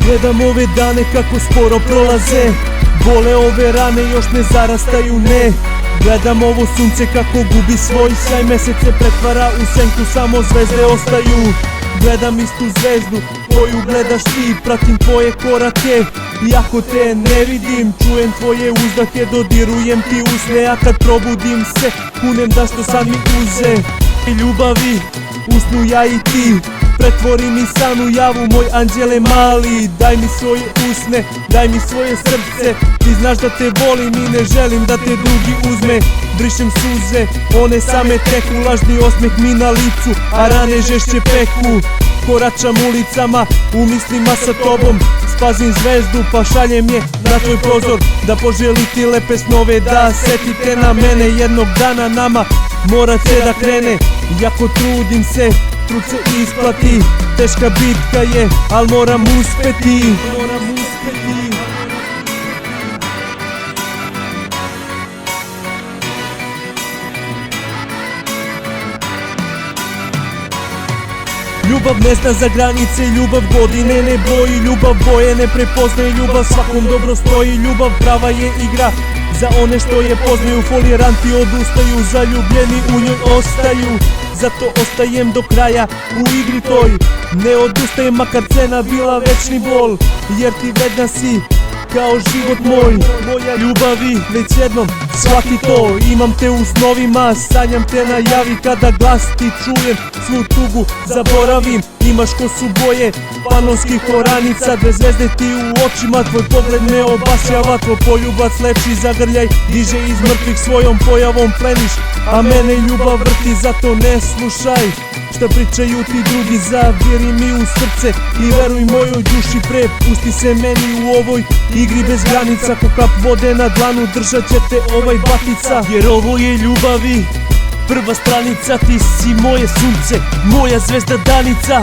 Gledam ove dane kako sporo prolaze, bole ove rane, još ne zarastaju, ne. Gledam ovo sunce kako gubi svoj sjaj, mesec se pretvara u senku, samo zvezde ostaju. Gledam istu zvezdu koju gledaš ti, pratim tvoje korake, iako te ne vidim. Čujem tvoje uzdahe, dodirujem ti usne, a kad probudim se, kunem da što sad mi uze. Ljubavi, usnu ja i ti, pretvori mi san u javu, moj anđele mali. Daj mi svoje usne, daj mi svoje srce, ti znaš da te volim i ne želim da te drugi uzme. Brišem suze, one same teku, lažni osmeh mi na licu, a rane žešće peku. Koračam ulicama, u mislima sa tobom, spazim zvezdu pa šaljem je na tvoj prozor. Da poželiti lepe snove, da setite na mene, jednog dana nama morat će da krene. Iako trudim se, trud se isplati, teška bitka je, al moram uspeti. Ljubav ne zna za granice, ljubav godine ne broji, ljubav boje ne prepoznaje, ljubav svakom dobro stoji. Ljubav prava je igra za one što je poznaju, foliranti odustaju, zaljubljeni u njoj ostaju. Zato ostajem do kraja u igri toj, ne odustajem makar cena bila večni bol, jer ti vredna si kao život moj. Moja ljubavi, već jednom shvati to, imam te u snovima, sanjam te na javi, kada glas ti čujem, svu tugu zaboravim. Imaš kosu boje panonskih oranica, dve zvezde ti u očima, tvoj pogled me obasjava, tvoj poljubac leči, zagrljaj, diže iz mrtvih, svojom pojavom pleniš, a mene ljubav vrti, zato ne slušaj šta pričaju ti drugi, zavjeri mi u srce i veruj mojoj duši, prepusti se meni u ovoj igri bez granica. Ko kap vode na dlanu držat će te ovaj batica, jer ovo je ljubavi prva stranica. Ti si moje sunce, moja zvezda danica.